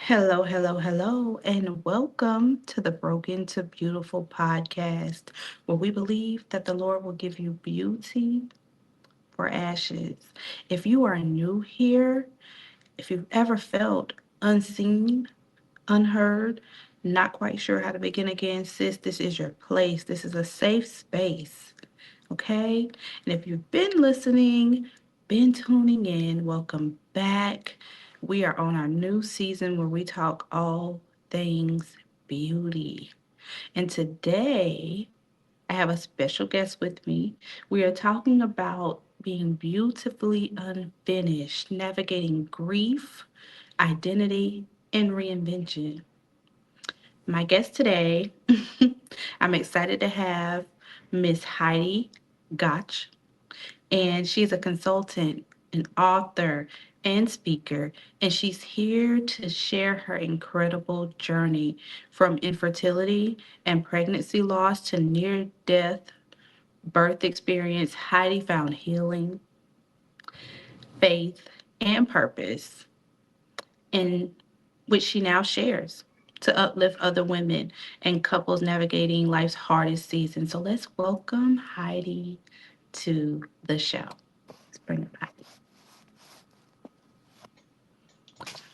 Hello, hello, hello, and welcome to the Broken to Beautiful podcast, where we believe that the Lord will give you beauty for ashes. If you are new here, if you've ever felt unseen, unheard, not quite sure how to begin again, sis, this is your place. This is a safe space, okay? And if you've been listening, been tuning in, welcome back. We are on our new season where we talk all things beauty. And today, I have a special guest with me. We are talking about being beautifully unfinished, navigating grief, identity, and reinvention. My guest today, I'm excited to have Miss Heidi Goettsch, and she's a consultant, an author, and speaker. And she's here to share her incredible journey from infertility and pregnancy loss to near death birth experience. Heidi found healing, faith, and purpose, in which she now shares to uplift other women and couples navigating life's hardest season. So let's welcome Heidi to the show. Let's bring it back.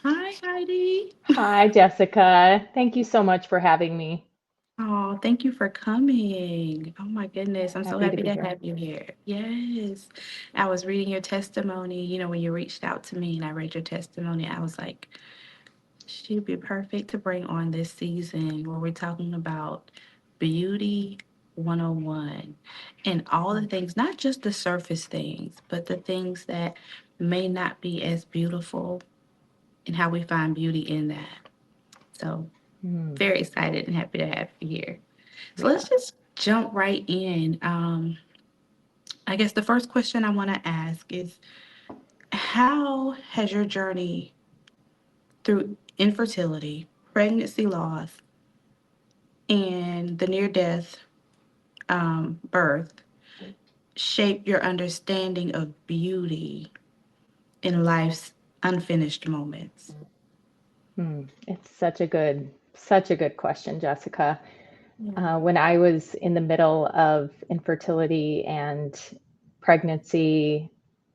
Hi, Heidi. Hi, Jessica. Thank you so much for having me. Oh, thank you for coming. Oh my goodness. I'm so Happy to happy be to here. have you here. Yes. I was reading your testimony, when you reached out to me and I read your testimony, I was like, she'd be perfect to bring on this season where we're talking about beauty 101 and all the things, not just the surface things, but the things that may not be as beautiful and how we find beauty in that. So Mm, very excited and happy to have you here. So yeah. let's just jump right in. I guess the first question I want to ask is, how has your journey through infertility, pregnancy loss, and the near death birth shaped your understanding of beauty in life's unfinished moments? It's such a good question, Jessica. Yeah. When I was in the middle of infertility and pregnancy,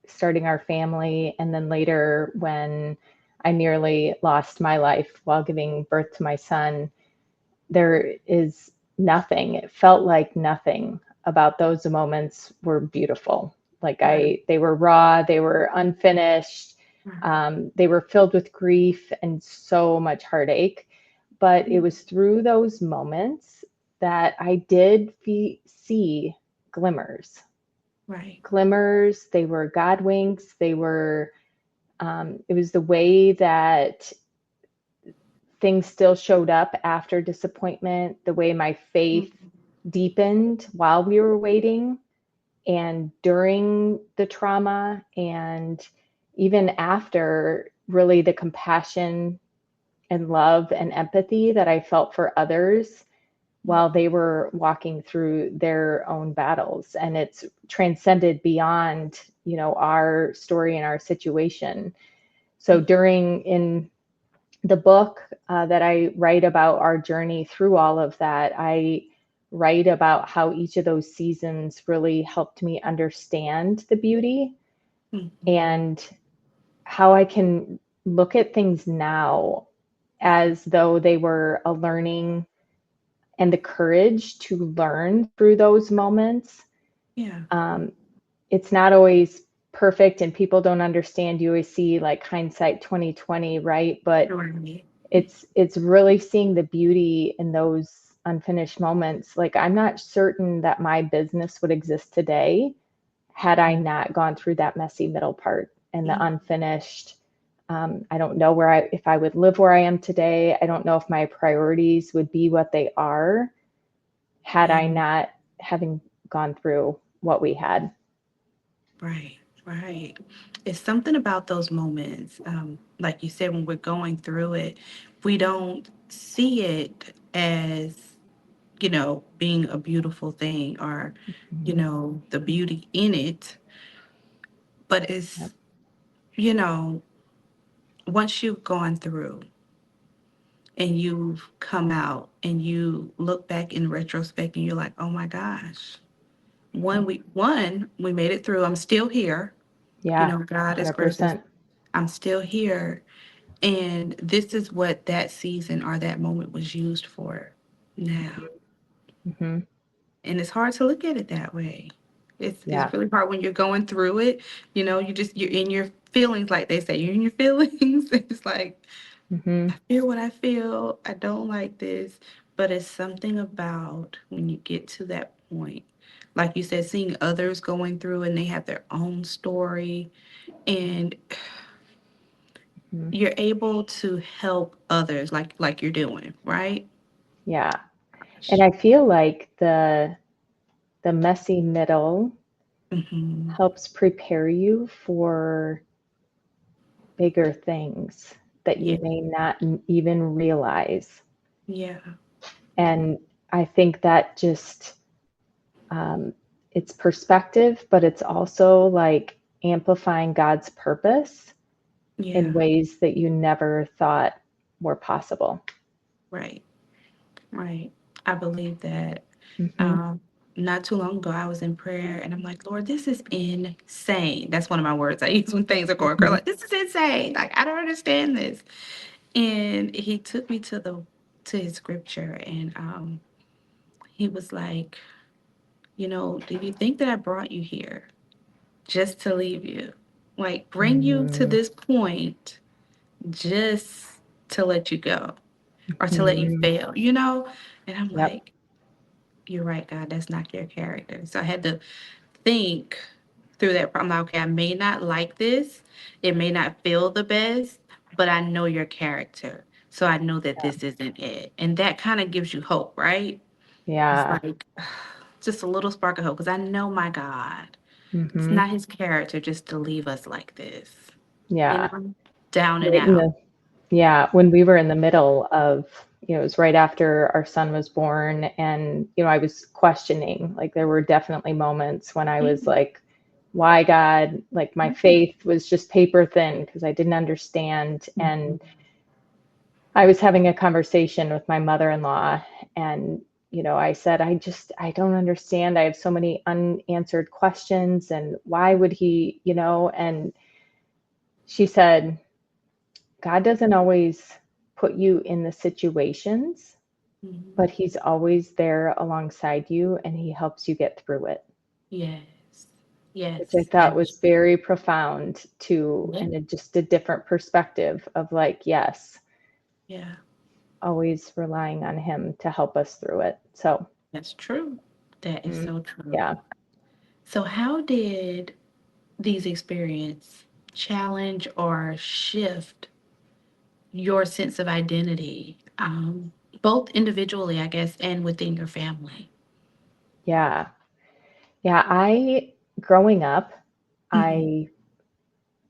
starting our family, and then later when I nearly lost my life while giving birth to my son, there is nothing. It felt like nothing about those moments were beautiful. Right. They were raw, they were unfinished, Right. they were filled with grief and so much heartache. But it was through those moments that I did see glimmers. Right. Glimmers, they were God winks. It was the way that things still showed up after disappointment, the way my faith Mhm. deepened while we were waiting and during the trauma, and even after, really the compassion and love and empathy that I felt for others while they were walking through their own battles. And it's transcended beyond, our story and our situation. So during in the book that I write about our journey through all of that, I write about how each of those seasons really helped me understand the beauty Mhm. and how I can look at things now as though they were a learning and the courage to learn through those moments. Yeah. Um, it's not always perfect and people don't understand. You always see like hindsight 2020, right? But Right. it's really seeing the beauty in those unfinished moments. Like, I'm not certain that my business would exist today had I not gone through that messy middle part and the Mhm. unfinished. I don't know if I would live where I am today. I don't know if my priorities would be what they are had Yeah. I not having gone through what we had. Right. Right. It's something about those moments. Like you said, when we're going through it, we don't see it as, being a beautiful thing or, Mhm. the beauty in it. But Yep. it's, you know, once you've gone through, and you've come out and you look back in retrospect and you're like, oh my gosh, one, we made it through. I'm still here. You Yeah, know, God is gracious. 100%. I'm still here. And this is what that season or that moment was used for now. Hmm. And it's hard to look at it that way. It's Yeah. really hard when you're going through it. You know, you're in your feelings, like they say, you're in your feelings. It's like, Hmm. I feel what I feel. I don't like this. But it's something about when you get to that point, like you said, seeing others going through and they have their own story, and Hmm. you're able to help others like you're doing, right? Yeah. And I feel like the messy middle Hmm. helps prepare you for bigger things that Yeah. you may not even realize. Yeah. And I think that just, um, it's perspective, but it's also like amplifying God's purpose in Yeah. ways that you never thought were possible. Right. Right. I believe that. Hmm. Um, Not too long ago, I was in prayer and I'm like, Lord, this is insane. That's one of my words I use when things are going crazy. Hmm. Like, this is insane. Like, I don't understand this. And he took me to his scripture, and he was like, you know, do you think that I brought you here just to leave you? Like, bring you to Hmm. this point just to let you go or to let you Hmm. fail, you know? And I'm Yep. like, you're right, God, that's not your character. So I had to think through that. I'm like, okay, I may not like this. It may not feel the best, but I know your character. So I know that this isn't it. And that kind of gives you hope, right? It's Yeah. like just a little spark of hope because I know my God. It's Hmm. not his character just to leave us like this, you Yeah. know, down and Right in out. the Yeah, when we were in the middle of, it was right after our son was born, and, I was questioning, like, there were definitely moments when I was Yeah. like, why God? Like, my Right. faith was just paper thin because I didn't understand. Mhm. And I was having a conversation with my mother-in-law, and, I said, I don't understand. I have so many unanswered questions, and why would he, and she said, God doesn't always put you in the situations, Mhm. but he's always there alongside you and he helps you get through it, Yes. which I Yes. thought That is was very profound too, yeah. and just a different perspective of like, yes, Yeah. always relying on him to help us through it. So, That's true. That is mm, so true. yeah. So how did these experience challenge or shift your sense of identity, both individually, I guess, and within your family? Yeah. Yeah. Growing up, Hmm. I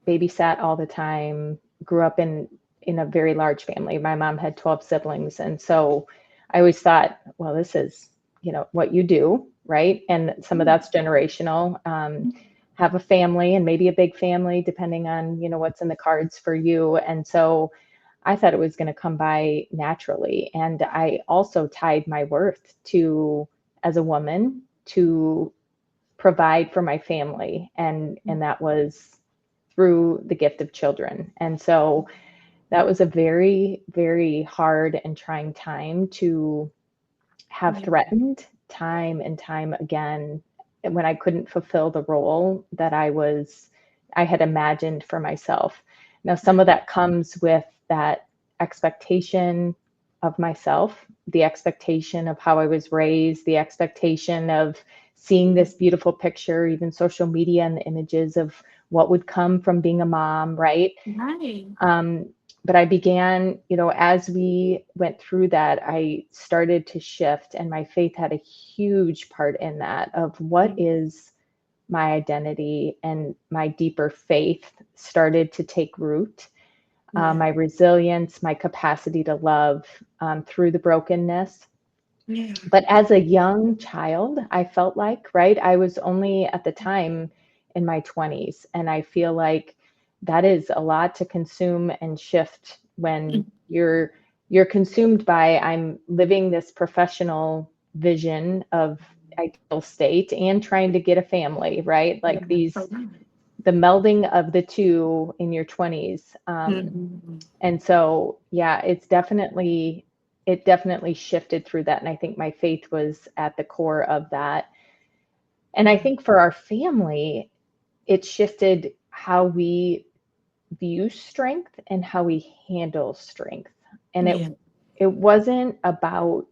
babysat all the time, grew up in a very large family. My mom had 12 siblings, and so I always thought, well, this is, what you do, right? And some of that's generational. Have a family and maybe a big family, depending on, what's in the cards for you. And so I thought it was going to come by naturally. And I also tied my worth to, as a woman, to provide for my family, and that was through the gift of children. And so that was a very, very hard and trying time to have Yeah. threatened time and time again when I couldn't fulfill the role that I had imagined for myself. Now, some of that comes with that expectation of myself, the expectation of how I was raised, the expectation of seeing this beautiful picture, even social media and the images of what would come from being a mom, right? Right. Um, but I began, as we went through that, I started to shift, and my faith had a huge part in that of what is my identity, and my deeper faith started to take root. Yeah. My resilience, my capacity to love through the brokenness. Yeah. But as a young child, I felt like, right, I was only at the time in my 20s. And I feel like that is a lot to consume and shift when you're you're consumed by, I'm living this professional vision of ideal state and trying to get a family, right? Yeah. Like these, Correct. the melding of the two in your 20s. Mhm. And so, yeah, it definitely shifted through that. And I think my faith was at the core of that. And I Yeah. think for our family, it shifted how we view strength and how we handle strength. And Yeah. it wasn't about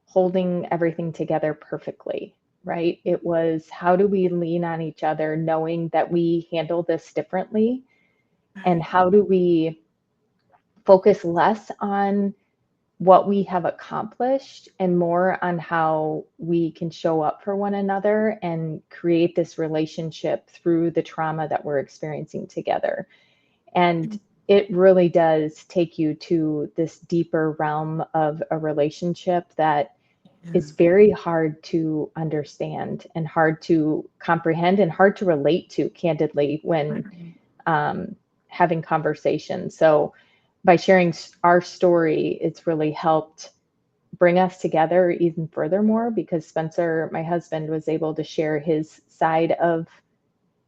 holding everything together perfectly, right? It was how do we lean on each other knowing that we handle this differently, and Right. how do we focus less on what we have accomplished and more on how we can show up for one another and create this relationship through the trauma that we're experiencing together. And it really does take you to this deeper realm of a relationship that is Yeah. very hard to understand and hard to comprehend and hard to relate to candidly when Right. um, having conversations. So, by sharing our story, it's really helped bring us together even furthermore because Spencer, my husband, was able to share his side of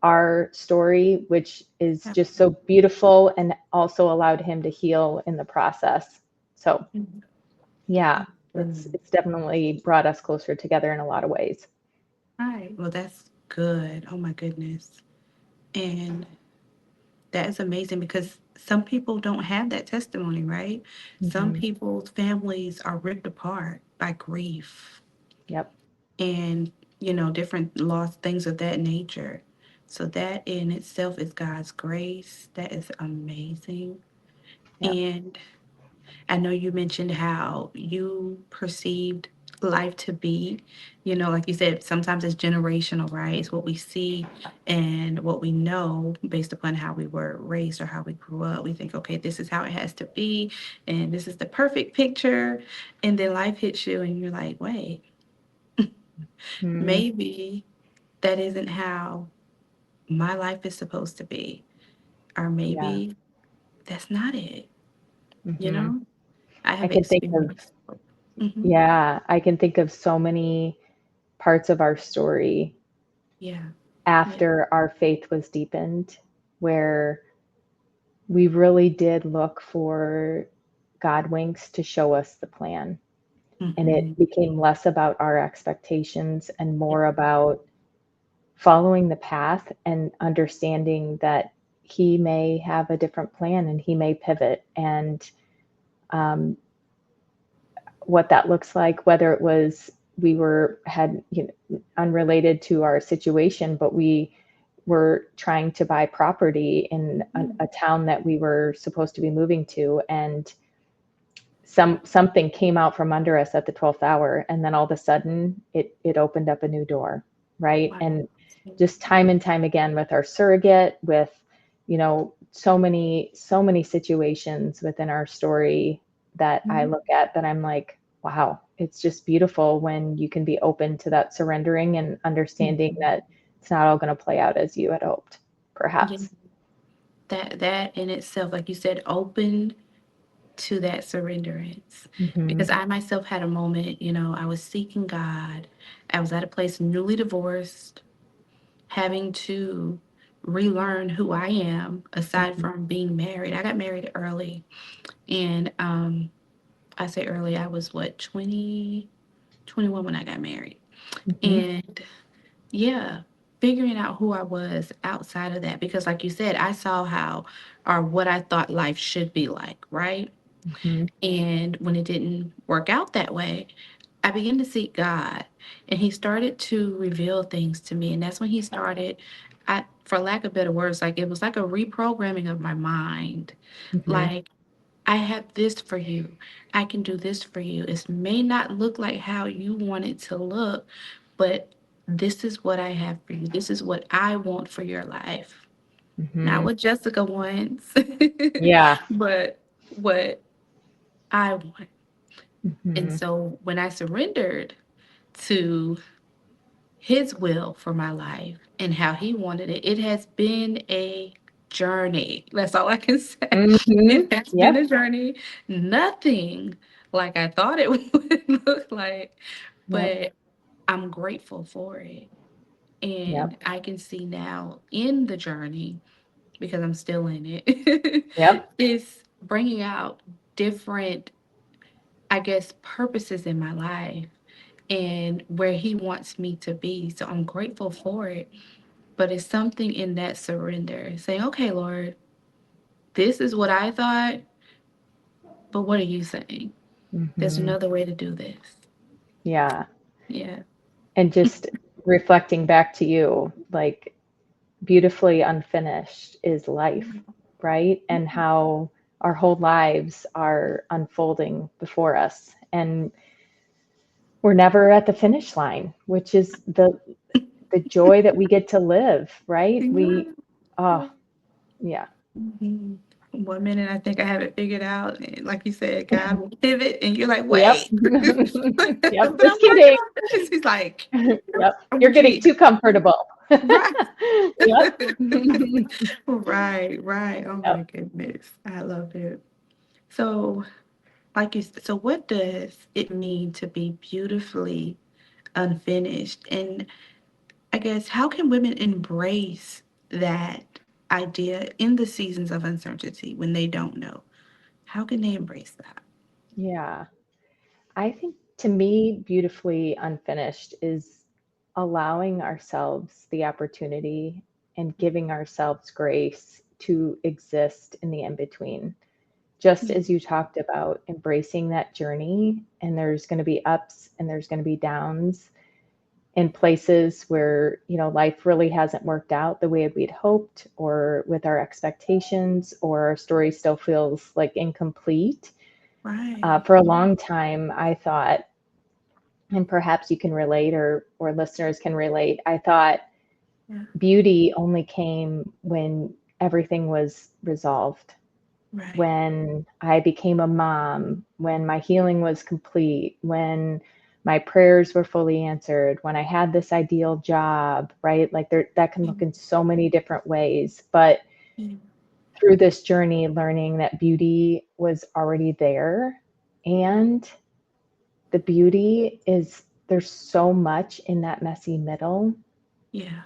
our story, which is just so beautiful and also allowed him to heal in the process. So, Mhm. yeah, Oh, good. it's definitely brought us closer together in a lot of ways. Right. Well, that's good. Oh my goodness. And that is amazing because some people don't have that testimony, right? Some Hmm. people's families are ripped apart by grief Yep. and, different loss, things of that nature. So that in itself is God's grace. That is amazing. Yep. And I know you mentioned how you perceived life to be, like you said, sometimes it's generational, right? It's what we see and what we know based upon how we were raised or how we grew up. We think, okay, this is how it has to be, and this is the perfect picture. And then life hits you, and you're like, wait, Hmm. maybe that isn't how my life is supposed to be. Or Yeah. maybe that's not it, you Hmm. know? I I have can think of, experienced. Hmm. yeah, I can think of so many parts of our story Yeah. Yeah. after our faith was deepened where we really did look for God winks to show us the plan. And it Hmm. became less about our expectations and more about following the path and understanding that He may have a different plan and He may pivot. And um, what that looks like, whether it was we were had unrelated to our situation, but we were trying to buy property in Yeah. a town that we were supposed to be moving to, and something came out from under us at the 12th hour, and then all of a sudden it opened up a new door, right? Wow. And just time and time again with our surrogate, with so many situations within our story that I Mhm. look at that I'm like, wow, it's just beautiful when you can be open to that surrendering and understanding Mhm. that it's not all going to play out as you had hoped, Yeah. perhaps. That in itself, like you said, opened to that surrenderance. Hmm. Because I myself had a moment, I was seeking God. I was at a place newly divorced, having to relearn who I am aside Hmm. from being married. I got married early. And I say early, I was what, 20, 21 when I got married. Hmm. And yeah, figuring out who I was outside of that, because like you said, I saw how or what I thought life should be like, right? Hmm. And when it didn't work out that way, I began to seek God, and He started to reveal things to me. And that's when He started, for lack of better words, like it was like a reprogramming of my mind. Hmm. Like, I have this for you. I can do this for you. It may not look like how you want it to look, but this is what I have for you. This is what I want for your life. Not Hmm. what Jessica wants, Yeah. but what I want. And Hmm. so when I surrendered to His will for my life and how He wanted it, it has been a journey. That's all I can say. Mm-hmm. It has been Yep. a journey. Nothing like I thought it would look like, Yep. but I'm grateful for it. And Yep. I can see now in the journey, because I'm still in it, Yep. is bringing out different, I guess, purposes in my life and where He wants me to be. So I'm grateful for it. But it's something in that surrender, saying, okay, Lord, this is what I thought, but what are you saying? There's Mm-hmm. another way to do this. Yeah. Yeah. And just reflecting back to you, like beautifully unfinished is life, right? And how our whole lives are unfolding before us. And we're never at the finish line, which is the joy that we get to live, right? We oh, Yeah. yeah. Mhm. One minute I think I have it figured out, and like you said, God will pivot, and you're like, Yep. "Wait, but Yep, I'm just working kidding. on this." He's like, "Nope, Yep. I'm You're getting retreating." too comfortable. Right. Yep. Right, right. Oh Yep. my goodness, I love it. So, like so what does it mean to be beautifully unfinished? And I guess how can women embrace that idea in the seasons of uncertainty when they don't know? How can they embrace that? Yeah. I think to me, beautifully unfinished is allowing ourselves the opportunity and giving ourselves grace to exist in the in between. Just Yeah, as you talked about embracing that journey, and there's going to be ups and there's going to be downs in places where, life really hasn't worked out the way we'd hoped or with our expectations, or our story still feels like incomplete. right. For a long time, I thought, and perhaps you can relate, or listeners can relate, I thought Yeah, beauty only came when everything was resolved, right. when I became a mom, when my healing was complete, when my prayers were fully answered, when I had this ideal job, right? Like that can Yeah, look in so many different ways. But yeah, through this journey, learning that beauty was already there, and the beauty is there's so much in that messy middle yeah,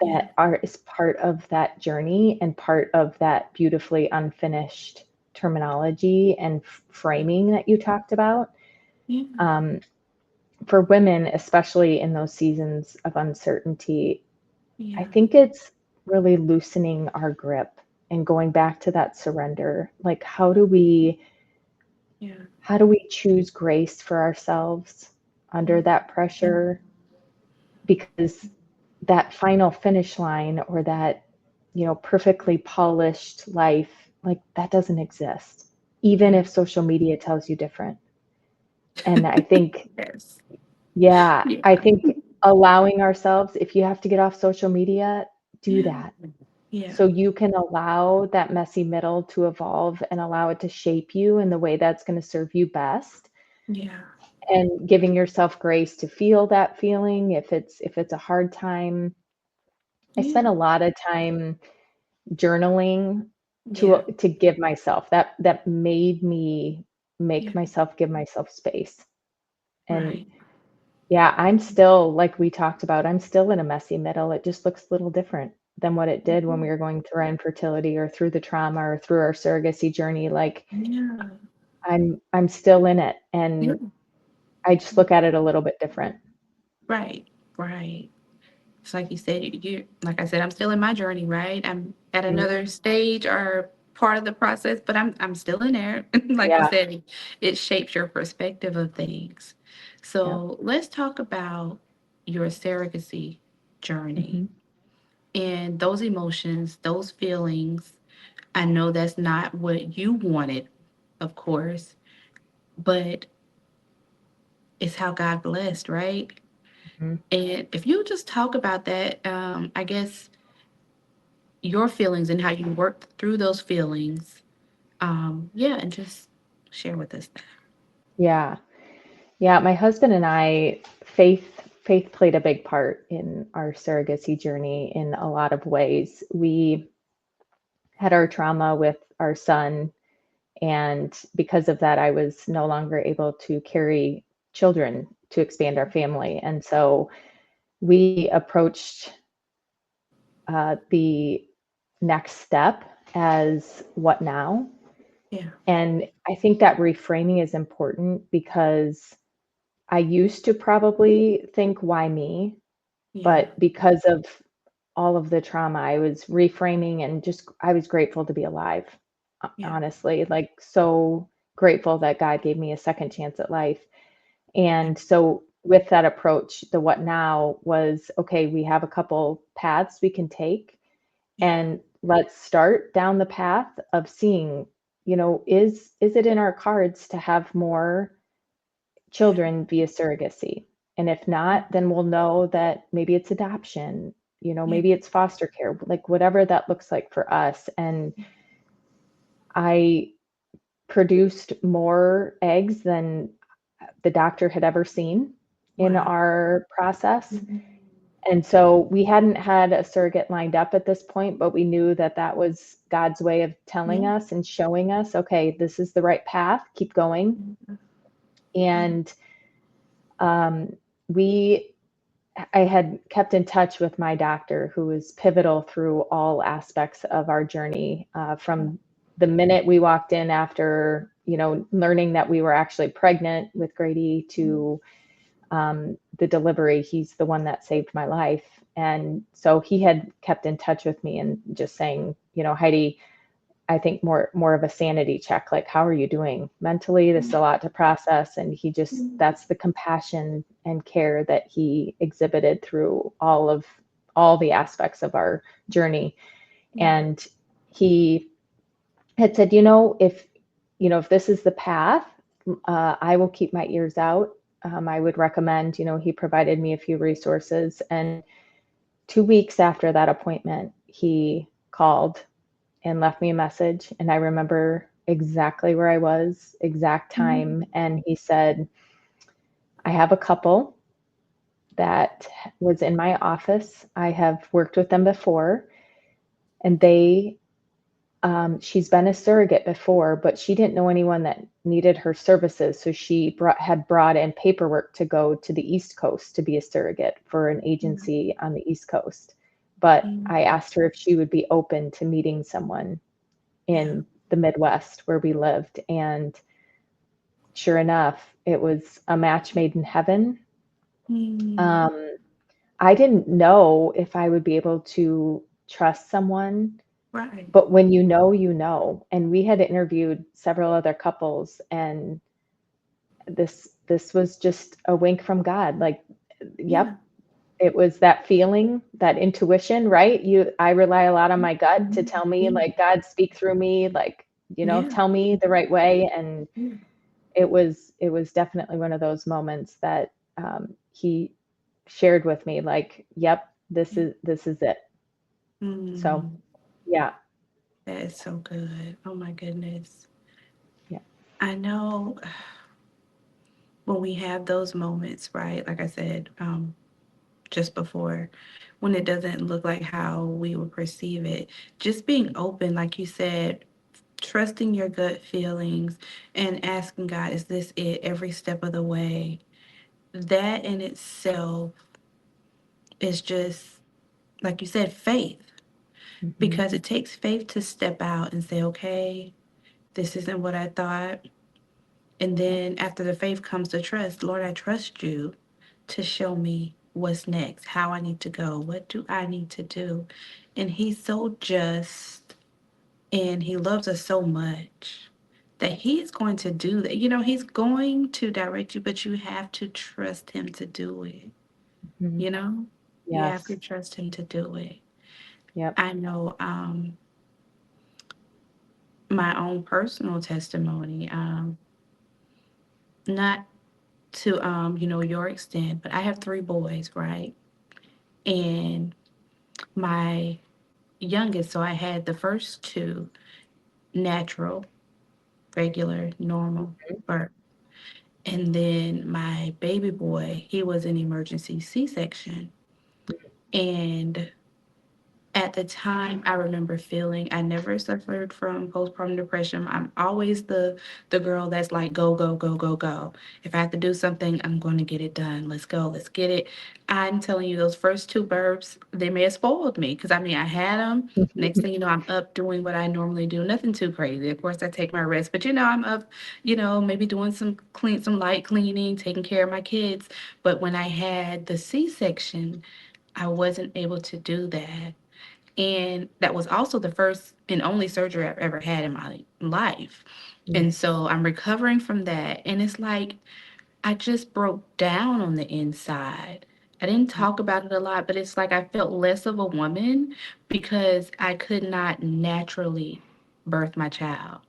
yeah, that is part of that journey and part of that beautifully unfinished terminology and framing that you talked about. yeah, Um, for women, especially in those seasons of uncertainty, I yeah, think it's really loosening our grip and going back to that surrender. Like, yeah, how do we choose grace for ourselves under that yeah, pressure? Because that final finish line, or that, perfectly polished life, like that doesn't exist, even yeah. if social media tells you different. And I think, Yes. yeah, Yeah, I think allowing ourselves, if you have to get off social media, do yeah, that. yeah, So you can allow that messy middle to evolve and allow it to shape you in the way that's going to serve you best, yeah, and giving yourself grace to feel that feeling if it's a hard time. I spent yeah, a lot of time journaling yeah, to give myself that made me yeah, make myself give myself space. And right. yeah, I'm still, like we talked about, I'm still in a messy middle. It just looks a little different than what it did when we Mhm. were going through our infertility or through the trauma or through our surrogacy journey. Like Yeah, I'm still in it, yeah, and I just look at it a little bit different. right, right. It's like you said, like I said, I'm still in my journey, right? I'm at Mhm. another stage or part of the process, but I'm still in there. Like you Yeah. said, it shapes your perspective of things. Yeah. So let's talk about your surrogacy journey Hmm. and those emotions, those feelings. I know that's not what you wanted, of course, but it's how God blessed, right? Hmm. And if you just talk about that, I guess your feelings and how you worked through those feelings. Yeah, and just share with us that. Yeah. Yeah, my husband and I, faith played a big part in our surrogacy journey in a lot of ways. We had our trauma with our son. And because of that, I was no longer able to carry children to expand our family. And so we approached the next step as what now? Yeah. And I think that reframing is important because I used to probably think, why me? Yeah. But because of all of the trauma, I was reframing and just, I was grateful to be alive, Yeah. honestly, like so grateful that God gave me a second chance at life. Yeah. And so, with that approach, the what now was okay, we have a couple paths we can take, Yeah. and let's start down the path of seeing, is it in our cards to have more Yeah. children via surrogacy? And if not, then we'll know that maybe it's adoption, Yeah. maybe it's foster care, like whatever that looks like for us. And I produced more eggs than the doctor had ever seen in Wow. our process. And so we hadn't had a surrogate lined up at this point, but we knew that that was God's way of telling Yeah. us and showing us, okay, this is the right path, keep going. Yeah. And um, we, I had kept in touch with my doctor, who was pivotal through all aspects of our journey, from the minute we walked in after, learning that we were actually pregnant with Grady to the delivery. He's the one that saved my life. And so he had kept in touch with me and just saying, Heidi, I think more of a sanity check, like, how are you doing mentally? This is a lot to process. And he just, that's the compassion and care that he exhibited through all the aspects of our journey. Yeah. And he had said, if this is the path, I will keep my ears out. I would recommend, he provided me a few resources. And 2 weeks after that appointment, he called and left me a message. And I remember exactly where I was, exact time. And he said, I have a couple that was in my office. I have worked with them before, and she's been a surrogate before, but she didn't know anyone that needed her services. So she had brought in paperwork to go to the East Coast to be a surrogate for an agency on the East Coast. But I asked her if she would be open to meeting someone Yeah. in the Midwest where we lived. And sure enough, it was a match made in heaven. Mm. Um, I didn't know if I would be able to trust someone, Right. but when you know, you know. And we had interviewed several other couples, and this was just a wink from God. Like, Yeah. yep, it was that feeling, that intuition, right? I rely a lot on my gut to tell me, Yeah. like, God, speak through me, like, Yeah. tell me the right way. And Yeah. it was definitely one of those moments that he shared with me, like, yep, this is it. So Mm. yeah. That is so good. Oh my goodness. Yeah. I know when we have those moments, right? Like I said, just before, when it doesn't look like how we would perceive it, just being open, like you said, trusting your gut feelings and asking God, is this it every step of the way? That in itself is just, like you said, faith. Hmm. Because it takes faith to step out and say, okay, this isn't what I thought. And Yep. then after the faith comes the trust. Lord, I trust you to show me what's next, how I need to go, what do I need to do. And He's so just and He loves us so much that He's going to do that. He's going to direct you, but you have to trust Him to do it. Hmm. You know, you have to Yes. trust Him to do it. Yep. I know my own personal testimony, not to your extent, but I have three boys, right? And my youngest, so I had the first two natural, regular, normal birth. And then my baby boy, he was an emergency C-section. And At the time, I remember feeling I never suffered from postpartum depression. I'm always the girl that's like go go go go go. If I have to do something, I'm going to get it done. Let's go. Let's get it. I'm telling you, those first two burps, they may have spoiled me because I mean, I had them. Next thing you know, I'm up doing what I normally do. Nothing too crazy. Of course, I take my rest, but I'm up, maybe doing some light cleaning, taking care of my kids. But when I had the C-section, I wasn't able to do that. And that was also the first and only surgery I've ever had in my life. And Yes. so I'm recovering from that. And it's like I just broke down on the inside. I didn't talk about it a lot, but it's like I felt less of a woman because I could not naturally birth my child.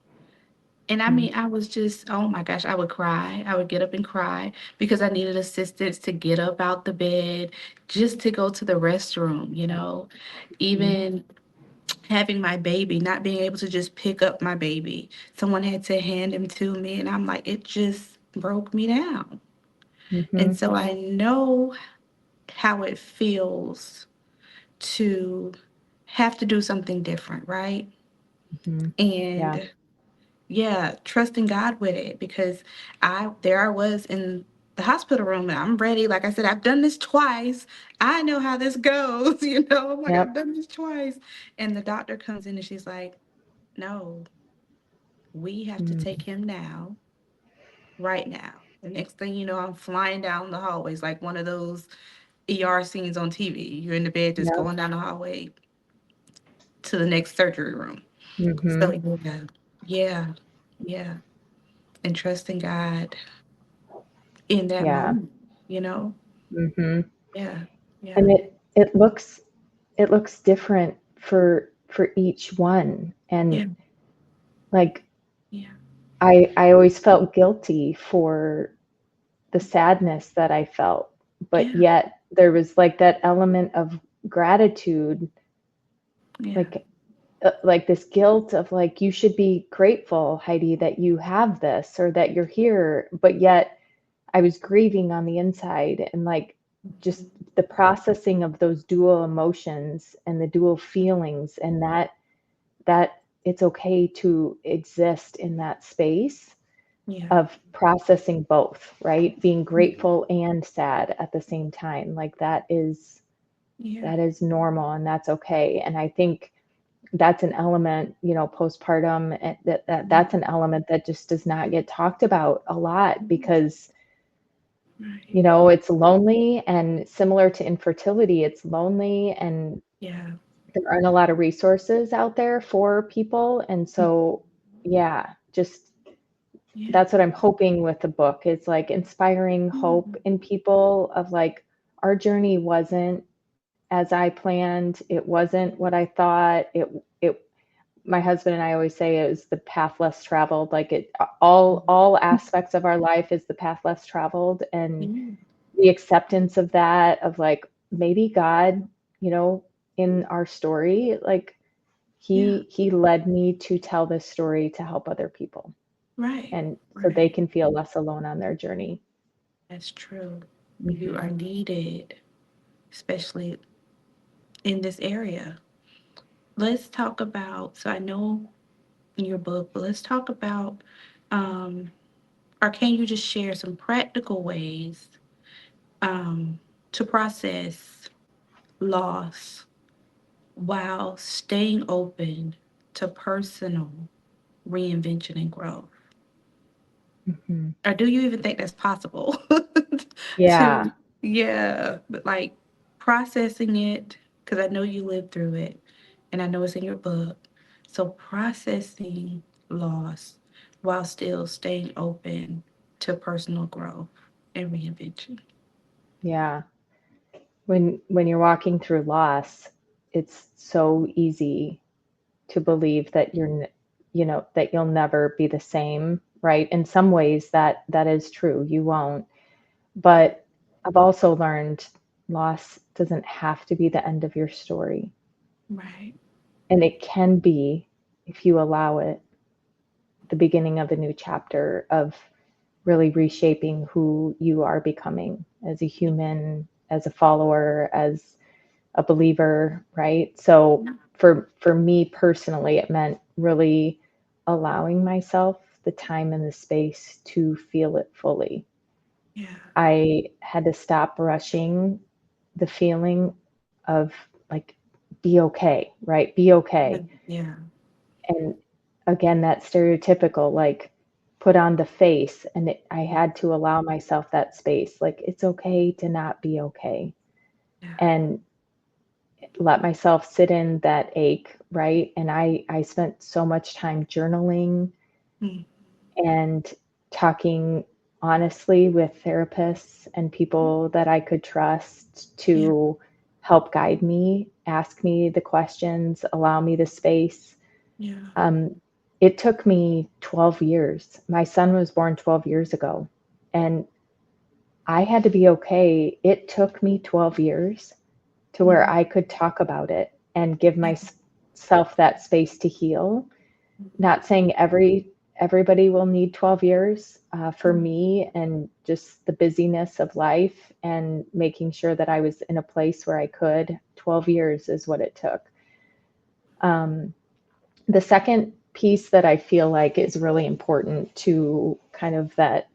And I Mm-hmm. mean, I was just, oh my gosh, I would cry. I would get up and cry because I needed assistance to get up out the bed, just to go to the restroom. Even having my baby, not being able to just pick up my baby. Someone had to hand him to me, and I'm like, it just broke me down. Mm-hmm. And so I know how it feels to have to do something different, right? Mm-hmm. Yeah. And yeah, trusting God with it because I was in the hospital room and I'm ready. Like I said, I've done this twice. I know how this goes, I'm like, I've Yep. done this twice. And the doctor comes in and she's like, no, we have to Mm. take him now, right now. The next thing you know, I'm flying down the hallways like one of those ER scenes on TV. You're in the bed just Yep. going down the hallway to the next surgery room. So Mm-hmm. yeah, yeah, yeah. And trusting God in that Yeah. moment, you know? Mm-hmm. Yeah, yeah, And it looks different for each one. And yeah, like yeah, I always felt guilty for the sadness that I felt, but yeah, yet there was like that element of gratitude, yeah, like this guilt of like you should be grateful, Heidi, that you have this or that you're here, but yet I was grieving on the inside and like just the processing of those dual emotions and the dual feelings, and that it's okay to exist in that space yeah, of processing both, right? Being grateful and sad at the same time. Like yeah, that is normal and that's okay. And I think that's an element, postpartum, that's an element that just does not get talked about a lot because right, it's lonely, and similar to infertility, it's lonely, and yeah, there aren't a lot of resources out there for people. And so, yeah, just yeah, that's what I'm hoping with the book. It's like inspiring hope in people of like our journey wasn't as I planned. It wasn't what I thought. It My husband and I always say it was the path less traveled. Like it all aspects of our life is the path less traveled, and yeah, the acceptance of that, of like maybe God, you know, in our story, like yeah, he led me to tell this story to help other people, right, and so they right. can feel less alone on their journey. That's true. You are Hmm. needed, especially in this area. Let's talk about, so I know in your book, but let's talk about, um, or can you just share some practical ways to process loss while staying open to personal reinvention and growth? Hmm. Or do you even think that's possible? Yeah. To, yeah, but like processing it, because I know you lived through it and I know it's in your book. So processing loss while still staying open to personal growth and reinvention. Yeah. When you're walking through loss, it's so easy to believe that that you'll never be the same, right? In some ways that is true. You won't. But I've also learned loss doesn't have to be the end of your story. Right, And it can be, if you allow it, the beginning of a new chapter of really reshaping who you are becoming as a human, as a follower, as a believer, right? So for me personally, it meant really allowing myself the time and the space to feel it fully. Yeah. I had to stop rushing the feeling of like, be okay, right? Be okay. Yeah. And again, that stereotypical, like, put on the face. And I Yeah. had to allow myself that space. Like, it's okay to not be okay. Yeah. And let myself sit in that ache, right? And I spent so much time journaling Mm. and talking honestly with therapists and people that I could trust Yeah. to help guide me, ask me the questions, allow me the space. Yeah. Um, it took me 12 years. My son was born 12 years ago, and I had to be okay. It took me 12 years to where Mm. I could talk about it and give Yeah. myself that space to heal. Not saying everybody will need 12 years. For Mm. me, and just the busyness of life and making sure that I was in a place where I could, 12 years is what it took. Um, the second piece that I feel like is really important to kind of that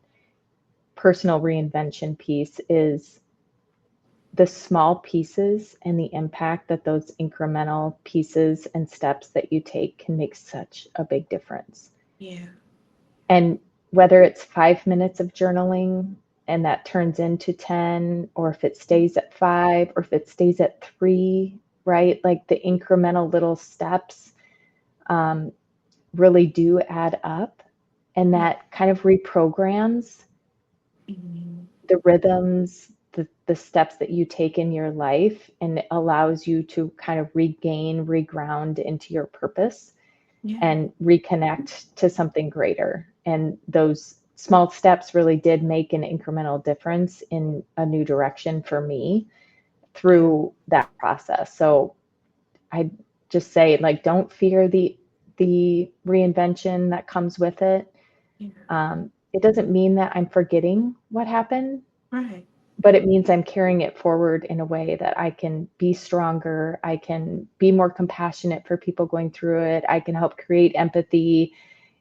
personal reinvention piece is the small pieces and the impact that those incremental pieces and steps that you take can make such a big difference. Yeah. And whether it's 5 minutes of journaling and that turns into 10, or if it stays at 5, or if it stays at 3, right? Like the incremental little steps um, really do add up. And Yeah. that kind of reprograms Mm. the rhythms, the steps that you take in your life, and it allows you to kind of regain, reground into your purpose Yeah. and reconnect to something greater. And those small steps really did make an incremental difference in a new direction for me Yeah. through that process. So I just say, like, don't fear the reinvention that comes with it. Yeah. It doesn't mean that I'm forgetting what happened, Right. but it means I'm carrying it forward in a way that I can be stronger. I can be more compassionate for people going through it. I can help create empathy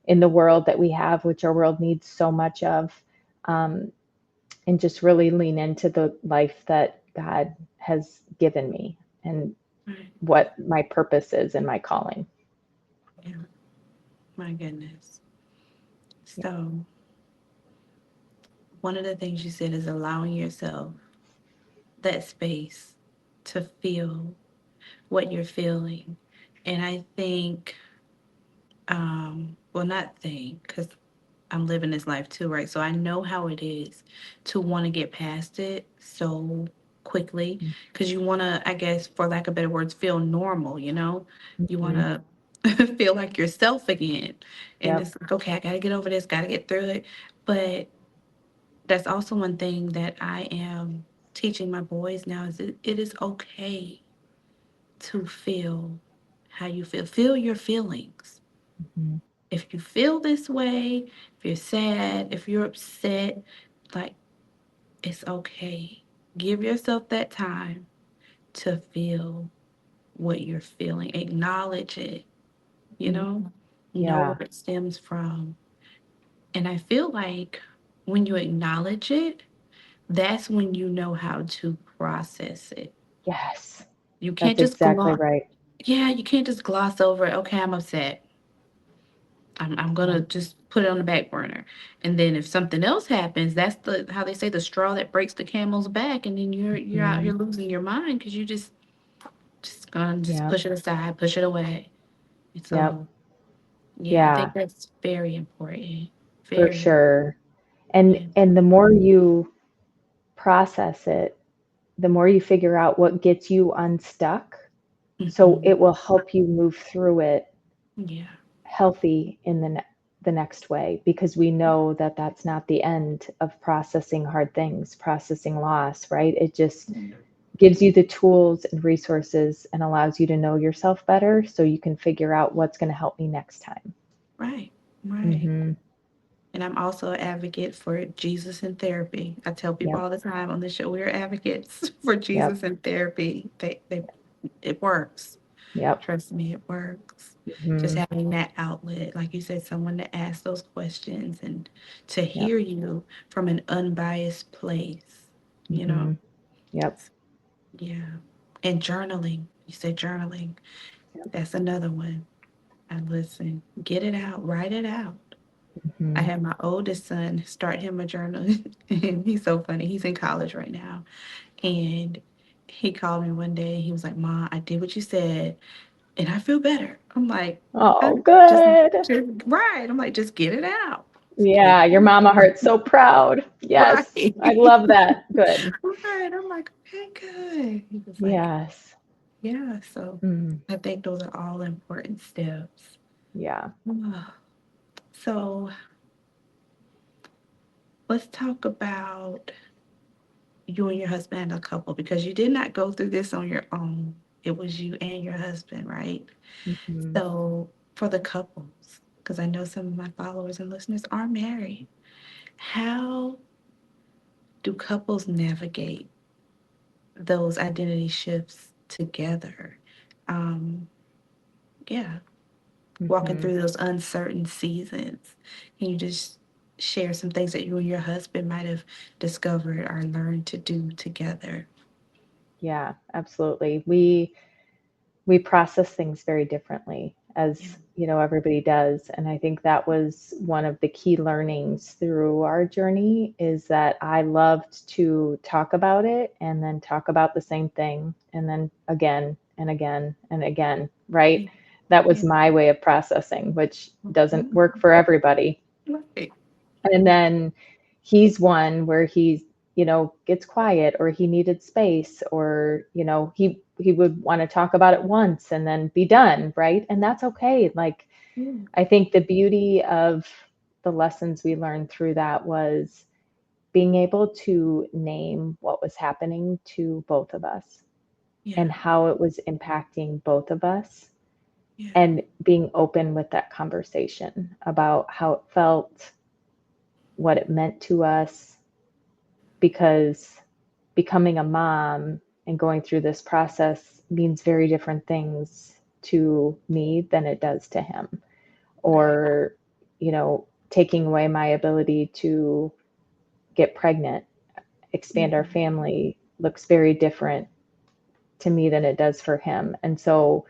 in the world that we have, which our world needs so much of, um, and just really lean into the life that God has given me and Right. what my purpose is and my calling. Yeah. My goodness. Yeah. So, one of the things you said is allowing yourself that space to feel what you're feeling. And I think, well, not think, because I'm living this life too, right? So I know how it is to want to get past it so quickly because you want to, I guess, for lack of better words, feel normal, you know? You want Mm-hmm. to feel like yourself again. And Yep. it's like, okay, I got to get over this, got to get through it. But that's also one thing that I am teaching my boys now is it is okay to feel how you feel. Feel your feelings. Mm-hmm. If you feel this way, if you're sad, if you're upset, like it's okay. Give yourself that time to feel what you're feeling. Acknowledge it, you Mm-hmm. know Yeah. where it stems from. And I feel like when you acknowledge it, that's when you know how to process it. Yes. You can't That's just exactly gloss, right. yeah, you can't just gloss over it. Okay, I'm upset. I'm gonna Yep. just put it on the back burner. And then if something else happens, that's the how they say the straw that breaks the camel's back, and then you're out Mm-hmm. here losing your mind because you just gonna just Yep. push it aside, push it away. And Yep. so yeah, I Yeah, think that's very important. for Very, sure. yeah. And the more you process it, the more you figure out what gets you unstuck. So Hmm. it will help you move through it Yeah. healthy in the next way, because we know that that's not the end of processing hard things, processing loss, right? It just gives you the tools and resources and allows you to know yourself better so you can figure out what's going to help me next time. Right. Right. Hmm. And And I'm also an advocate for Jesus in therapy. I tell people Yep. all the time on the show, we're advocates for Yep. Jesus in therapy. It works. Yep. Trust me, it works. Just Hmm. having that outlet, like you said, someone to ask those questions and to Yep. hear you from an unbiased place, you know? Hmm. Yep. Yeah. And journaling. You said journaling. Yep. That's another one. And listen, get it out, write it out. I Hmm. had my oldest son start him a journal, and he's so funny. He's in college right now, and he called me one day. He was like, "Ma, I did what you said, and I feel better." I'm like, Oh, just, good. just right." I'm like, "Just get it out, just get Yeah, it your mama out." heart's so proud. Yes, Right, I love that. Good. right. I'm like, "Okay, good." He was like, Yes. "Yeah." So Mm, I think those are all important steps. yeah. So let's talk about you and your husband, a couple, because you did not go through this on your own. It was you and your husband, right? Hmm. So for the couples, because I know some of my followers and listeners are married, how do couples navigate those identity shifts together? Um, yeah, walking Hmm. through those uncertain seasons. Can you just share some things that you and your husband might have discovered or learned to do together? Yeah, absolutely. We process things very differently, Yeah, as everybody does, and I think that was one of the key learnings through our journey, is that I loved to talk about it and then talk about the same thing and then again and again and again, right? yeah, That was yeah. my way of processing, which doesn't Mhm. work for everybody. Right. And then he's one where he's, gets quiet, or he needed space, or, he would want to talk about it once and then be done, right? And that's okay. Like, Yeah, I think the beauty of the lessons we learned through that was being able to name what was happening to both of us yeah, and how it was impacting both of us, yeah, and being open with that conversation about how it felt, what it meant to us, because becoming a mom and going through this process means very different things to me than it does to him. right. Or, taking away my ability to get pregnant, expand our Mhm. family, looks very different to me than it does for him. And so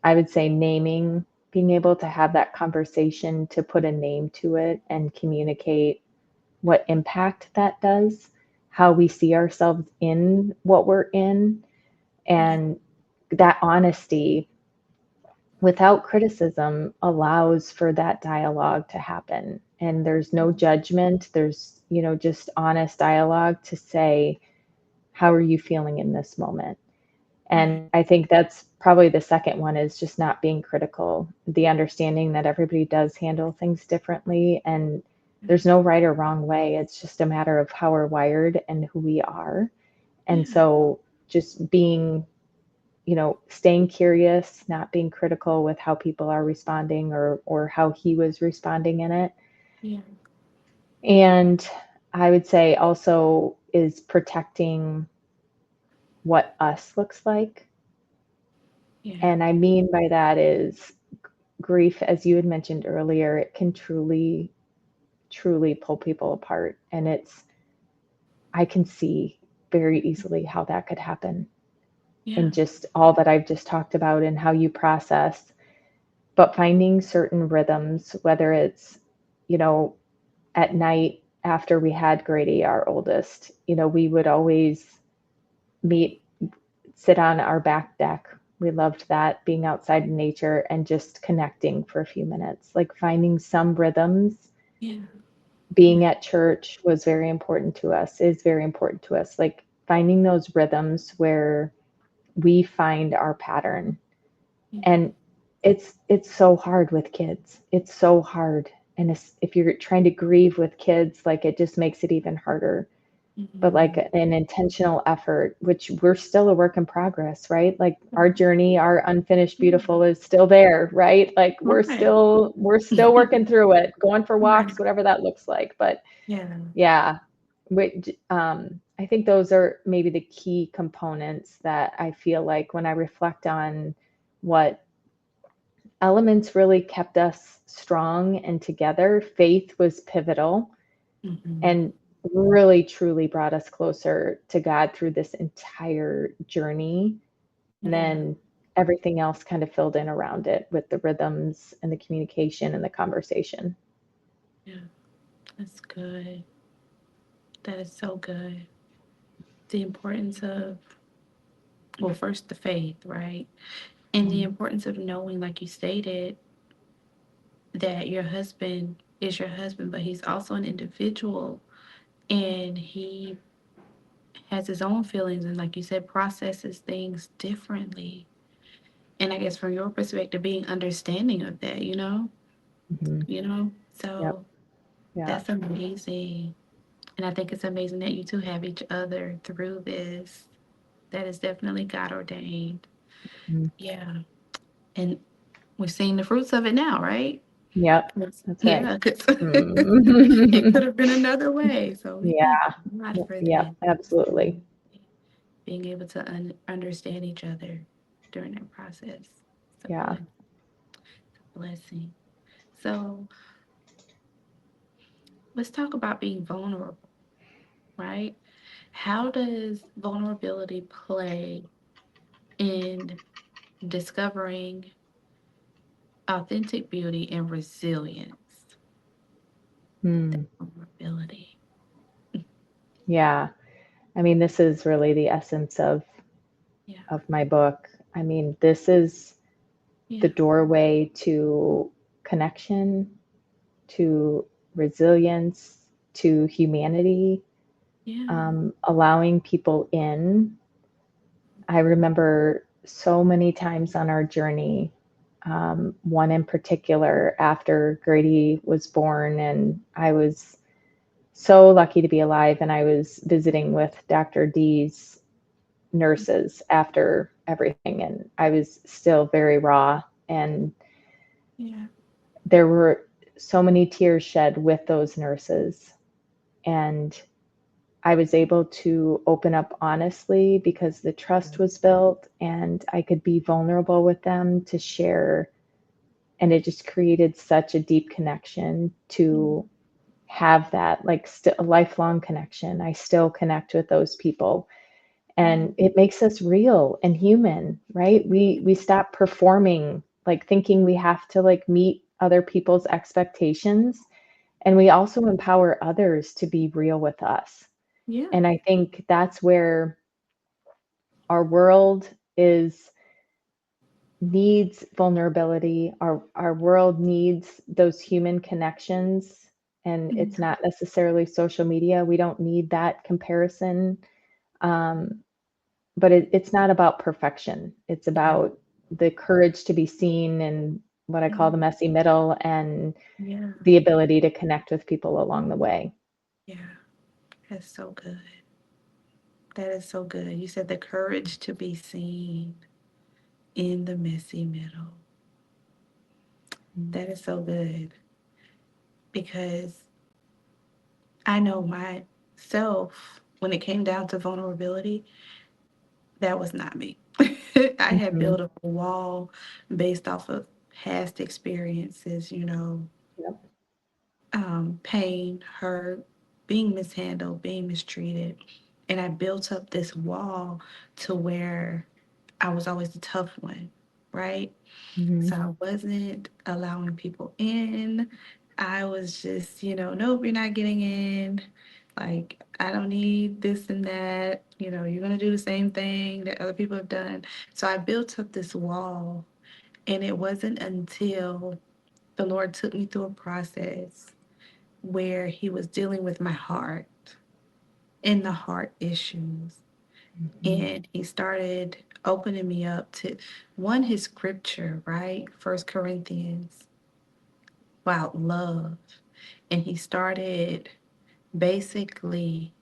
I would say naming, being able to have that conversation, to put a name to it and communicate what impact that does, how we see ourselves in what we're in, Yeah, and that honesty without criticism allows for that dialogue to happen. And there's no judgment, there's, just honest dialogue to say, how are you feeling in this moment? right. And I think that's probably the second one, is just not being critical, the understanding that everybody does handle things differently, and there's no right or wrong way. It's just a matter of how we're wired and who we are. And Yeah, so just being, staying curious, not being critical with how people are responding, or how he was responding in it. yeah, And I would say also is protecting what us looks like. yeah, And I mean by that is grief, as you had mentioned earlier, it can truly, truly pull people apart. And I can see very easily how that could happen yeah, in just all that I've just talked about and how you process. But finding certain rhythms, whether it's, you know, at night after we had Grady, our oldest, we would always meet, sit on our back deck. We loved that, being outside in nature and just connecting for a few minutes, like finding some rhythms. yeah, Being yeah, at church was very important to us, is very important to us. Like finding those rhythms where we find our pattern. yeah, And it's so hard with kids. It's so hard. And if you're trying to grieve with kids, like it just makes it even harder. but like Mhm. an intentional effort, which we're still a work in progress, right? Like our journey, our unfinished Yeah. beautiful is still there, right? Like Right. we're still working through it, going for Right. walks, whatever that looks like. But Yeah. yeah, I think those are maybe the key components that I feel like when I reflect on what elements really kept us strong and together, faith was pivotal Mhm. and really truly brought us closer to God through this entire journey. And Yeah. then everything else kind of filled in around it with the rhythms and the communication and the conversation. Yeah. That's good. That is so good. The importance of, well, first the faith, right? And the Mhm. importance of knowing, like you stated, that your husband is your husband, but he's also an individual and he has his own feelings and, like you said, processes things differently. And I guess from your perspective, being understanding of that, Mhm. Yep. so Yeah. that's amazing. And I think it's amazing that you two have each other through this. That is definitely God ordained. Mhm. Yeah. And we're seeing the fruits of it now, right? Yep. 'Cause- That's right. Yeah, because it could Mhm. have been another way. So we thank Yeah. God for Yep. that. Absolutely. Being able to understand each other during that process. It's a Yeah. blessing. So let's talk about being vulnerable, right? How does vulnerability play in discovering authentic beauty and resilience? Hmm. Vulnerability. Yeah. I mean, this is really the essence Yeah. of my book. I mean, this is the Yeah. doorway to connection, to resilience, to humanity, Yeah. allowing people in. I remember so many times on our journey, one in particular after Grady was born, and I was so lucky to be alive, and I was visiting with Dr. D's nurses after everything, and I was still very raw, and Yeah. there were so many tears shed with those nurses, and I was able to open up honestly because the trust was built and I could be vulnerable with them to share. And it just created such a deep connection to have that, like, a lifelong connection. I still connect with those people. Yeah. And it makes us real and human, right? We stop performing, like thinking we have to like meet other people's expectations, and we also empower others to be real with us. Yeah. And I think that's where our world is needs vulnerability. Our world needs those human connections, and Yeah. it's not necessarily social media. We don't need that comparison. Um, but it's not about perfection. It's Yeah. about the courage to be seen and what I call Yeah. the messy middle and Yeah. the ability to connect with people along the way. Yeah. That's so good. That is so good. You said the courage to be seen in the messy middle. That is so good because I know myself when it came down to vulnerability, that was not me. I had Mhm. built up a wall based off of past experiences, Yep. pain, hurt, being mishandled, being mistreated. And I built up this wall to where I was always the tough one, right? So Mhm. I wasn't allowing people in. I was just, nope, you're not getting in. Like, I don't need this and that. You're going to do the same thing that other people have done. So I built up this wall. And it wasn't until the Lord took me through a process where He was dealing with my heart and the heart issues. Mhm. And He started opening me up to one, His scripture, right? First Corinthians, about love. And He started basically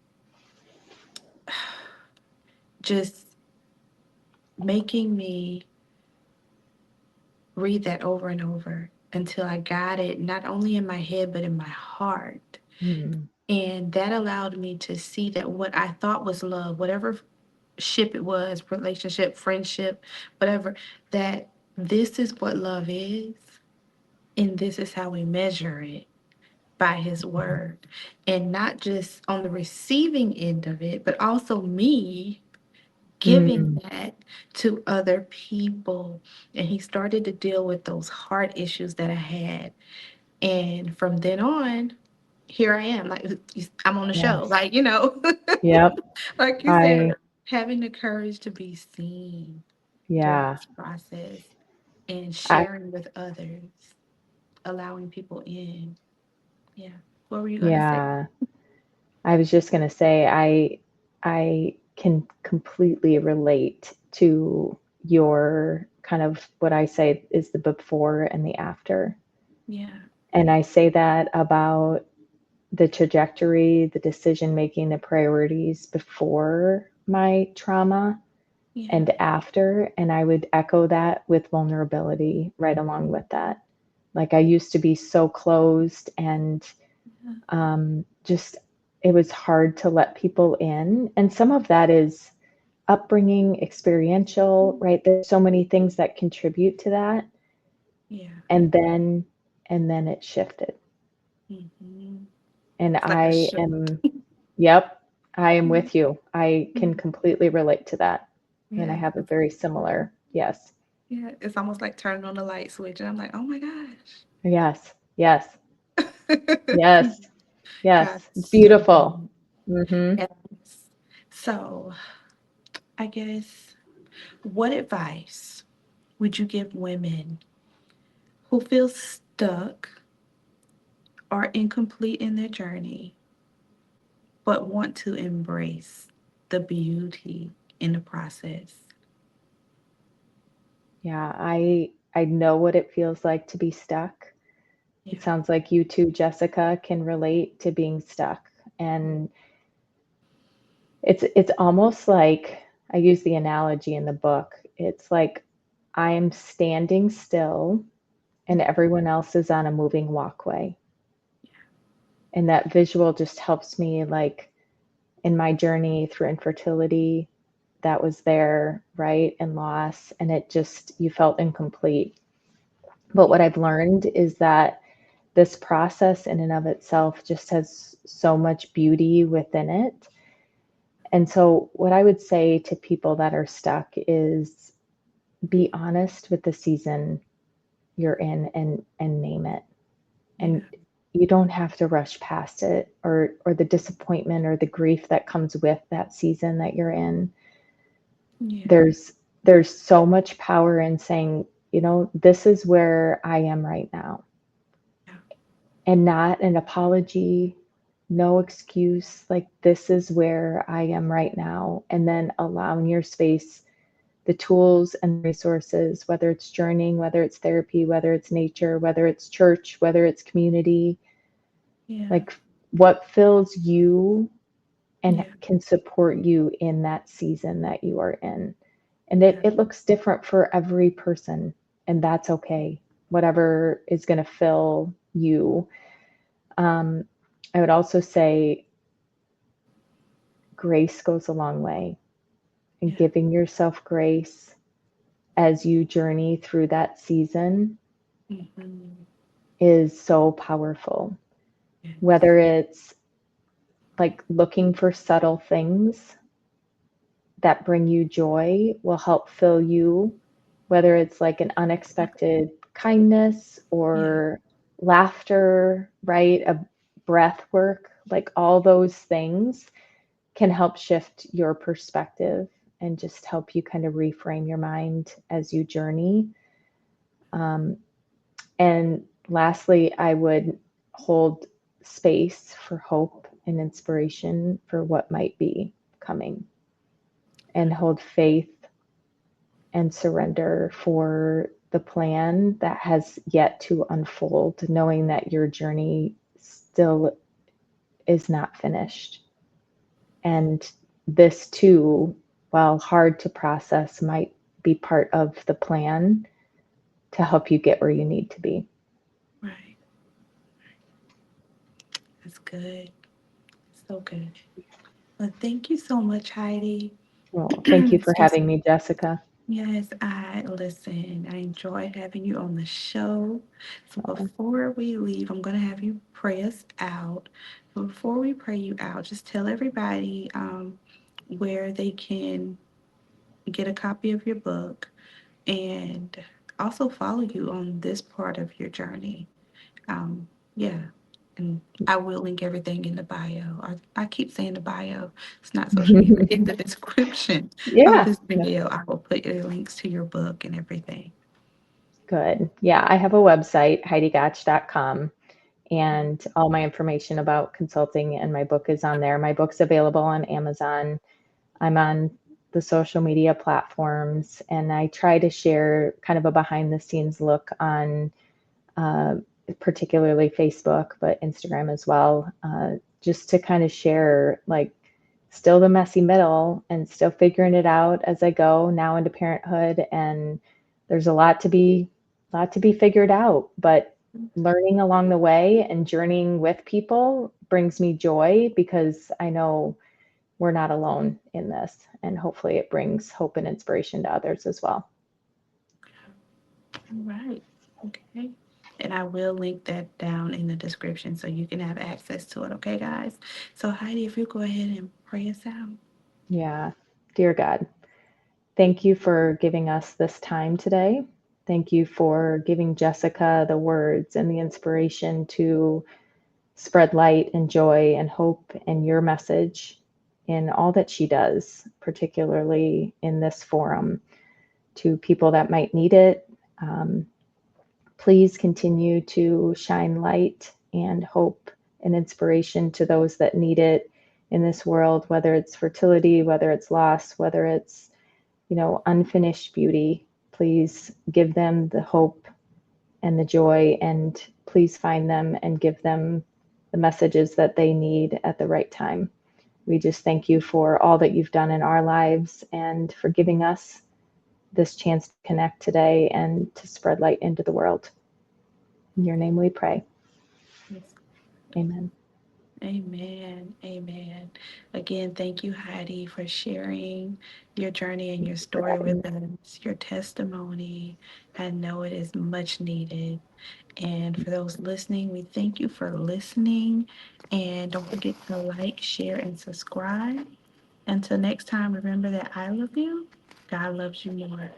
just making me read that over and over until I got it, not only in my head, but in my heart. Mm. And that allowed me to see that what I thought was love, whatever ship it was, relationship, friendship, whatever, that this is what love is, and this is how we measure it by his word. And not just on the receiving end of it, but also me giving Mm. that to other people. And he started to deal with those heart issues that I had. And from then on, here I am. Like I'm on the show. Yes. Like, Yep. like you said, I, having the courage to be seen during yeah. this process and I, sharing with others, allowing people in. Yeah. What were you gonna say? yeah. I was just going to say, I can completely relate to your kind of what I say is the before and the after. Yeah. And I say that about the trajectory, the decision making, the priorities before my trauma Yeah. and after. And I would echo that with vulnerability right along with that. Like I used to be so closed and Yeah. just it was hard to let people in. And some of that is upbringing, experiential, right? There's so many things that contribute to that. Yeah. And then it shifted. Hmm. And It's like a I show. am, yep, I am Yeah. with you. I can completely relate to that. And I Yeah. have a very similar, yes, Yeah. It's almost like turning on the light switch, and I'm like, oh my yes, yes, gosh. yes, yes. God's It's so beautiful. good. Mm-hmm. Yes. So, I guess, what advice would you give women who feel stuck or incomplete in their journey, but want to embrace the beauty in the process? Yeah, I know what it feels like to be stuck. It Yeah. sounds like you too, Jessica, can relate to being stuck. And it's almost like I use the analogy in the book. It's like I'm standing still and Yeah. everyone else is on a moving walkway. And that visual just helps me like in my journey through infertility that was there, right? And loss and it just you felt incomplete. But what Yeah. I've learned is that this process in and of itself just has so much beauty within it. And so, what I would say to people that are stuck is be honest with the season you're in and name it. And Yeah. you don't have to rush past it or the disappointment or the grief that comes with that season that you're in. Yeah. There's so much power in saying, this is where I am right now Yeah. and not an apology, no excuse. Like, this is where I am right now. And then allowing your space, the tools and the resources, whether it's journeying, whether it's therapy, whether it's nature, whether it's church, whether it's community, Yeah. like what fills you and Yeah. can support you in that season that you are in. And it, Yeah. it looks different for every person, and that's okay. Whatever is going to fill you. Um, I would also say grace goes a long way, and Yeah. giving yourself grace as you journey through that season Hmm. is so powerful. Yes. Whether it's like looking for subtle things that bring you joy will help fill you, whether it's like an unexpected kindness Yeah. or laughter, right? A breath work, like all those things can help shift your perspective and just help you kind of reframe your mind as you journey. Um, and lastly, I would hold space for hope and inspiration for what might be coming and hold faith and surrender for the plan that has yet to unfold, knowing that your journey still is not finished. And this too, while hard to process, might be part of the plan to help you get where you need to be. Right. That's good. So good. Well, thank you so much, Heidi. Well, thank you for Excuse having me. me, Jessica. Yes, I listen. I enjoy having you on the show. So Oh, before we leave, I'm going to have you pray us out. But before we pray you out, just tell everybody where they can get a copy of your book and also follow you on this part of your journey. Um, yeah. And I will link everything in the bio. I keep saying the bio. It's not social media. In the description of yeah, this no, video, I will put your links to your book and everything. good. Yeah, I have a website, HeidiGottsch.com, and all my information about consulting and my book is on there. My book's available on Amazon. I'm on the social media platforms, and I try to share kind of a behind the scenes look on uh, particularly Facebook, but Instagram as well, just to kind of share like still the messy middle and still figuring it out as I go now into parenthood. And there's a lot to be figured out, but learning along the way and journeying with people brings me joy because I know we're not alone in this. And hopefully it brings hope and inspiration to others as well. All right. Okay. And I will link that down in the description so you can have access to it. Okay, guys? So, Heidi, if you go ahead and pray us out. Yeah. Dear God, thank you for giving us this time today. Thank you for giving Jesikah the words and the inspiration to spread light and joy and hope and your message in all that she does, particularly in this forum to people that might need it. Um, Please continue to shine light and hope and inspiration to those that need it in this world, whether it's fertility, whether it's loss, whether it's unfinished beauty. Please give them the hope and the joy, and please find them and give them the messages that they need at the right time. We just thank you for all that you've done in our lives and for giving us this chance to connect today and to spread light into the world. In your name we pray. Yes. Amen. Amen. Amen. Again, thank you, Heidi, for sharing your journey and your story with us, your testimony. I know it is much needed. And for those listening, we thank you for listening. And don't forget to like, share, and subscribe. Until next time, remember that I love you. God loves you more.